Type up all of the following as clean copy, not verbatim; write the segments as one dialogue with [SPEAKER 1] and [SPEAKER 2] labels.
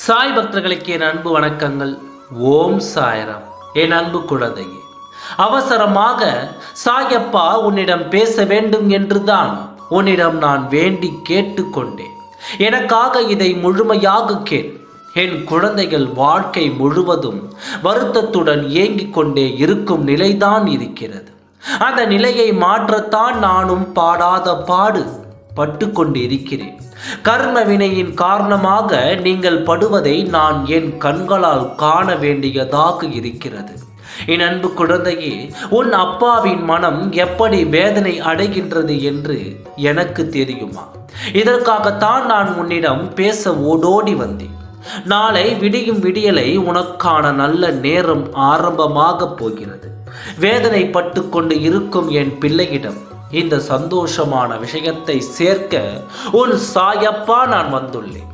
[SPEAKER 1] சாய் பக்தர்களுக்கு என் அன்பு வணக்கங்கள். ஓம் சாய்ராம். என் அன்பு குழந்தையே, அவசரமாக சாயப்பா உன்னிடம் பேச வேண்டும் என்றுதான் உன்னிடம் நான் வேண்டி கேட்டுக்கொண்டேன். எனக்காக இதை முழுமையாக கேள். என் குழந்தைகள் வாழ்க்கை முழுவதும் வருத்தத்துடன் ஏங்கிக் கொண்டே இருக்கும் நிலைதான் இருக்கிறது. அந்த நிலையை மாற்றத்தான் நானும் பாடாத பாடு பட்டு கொண்டிருக்கிறேன். கர்ம வினையின் காரணமாக நீங்கள் படுவதை நான் என் கண்களால் காண வேண்டியதாக இருக்கிறது. என் அன்பு குழந்தையே, உன் அப்பாவின் மனம் எப்படி வேதனை அடைகின்றது என்று எனக்கு தெரியுமா? இதற்காகத்தான் நான் உன்னிடம் பேச ஓடோடி வந்தேன். நாளை விடியும் விடியலை உனக்கான நல்ல நேரம் ஆரம்பமாக போகிறது. வேதனைப்பட்டு கொண்டு இருக்கும் என் பிள்ளையிடம் இந்த சந்தோஷமான விஷயத்தை சேர்க்க உன் சாயப்பா நான் வந்துள்ளேன்.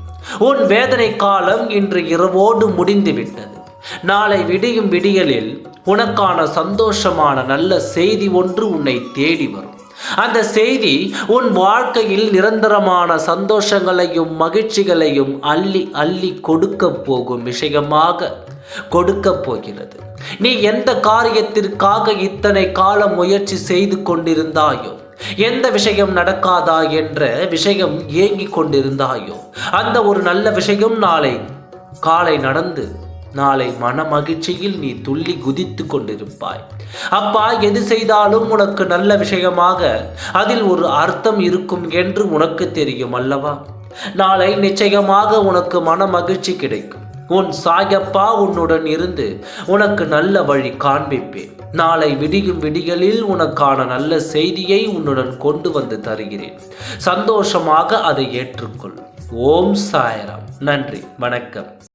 [SPEAKER 1] உன் வேதனை காலம் இன்று இரவோடு முடிந்துவிட்டது. நாளை விடியும் விடியலில் உனக்கான சந்தோஷமான நல்ல செய்தி ஒன்று உன்னை தேடி வரும். அந்த செய்தி உன் வாழ்க்கையில் நிரந்தரமான சந்தோஷங்களையும் மகிழ்ச்சிகளையும் அள்ளி அள்ளி கொடுக்க போகும் விஷயமாக கொடுக்க போகிறது. நீ எந்த காரியத்திற்காக இத்தனை காலம் முயற்சி செய்து கொண்டிருந்தாயோ, எந்த விஷயம் நடக்காதா என்ற விஷயம் ஏங்கிக் கொண்டிருந்தாயோ, அந்த ஒரு நல்ல விஷயம் நாளை காலை நடந்து நாளை மன மகிழ்ச்சியில் நீ துள்ளி குதித்து கொண்டிருப்பாய். அப்பா எது செய்தாலும் உனக்கு நல்ல விஷயமாக அதில் ஒரு அர்த்தம் இருக்கும் என்று உனக்கு தெரியும் அல்லவா? நாளை நிச்சயமாக உனக்கு மன மகிழ்ச்சி கிடைக்கும். உன் சாயப்பா உன்னுடன் இருந்து உனக்கு நல்ல வழி காண்பிப்பேன். நாளை விடியும் விடிகளில் உனக்கான நல்ல செய்தியை உன்னுடன் கொண்டு வந்து தருகிறேன். சந்தோஷமாக அதை ஏற்றுக்கொள். ஓம் சாய்ராம். நன்றி, வணக்கம்.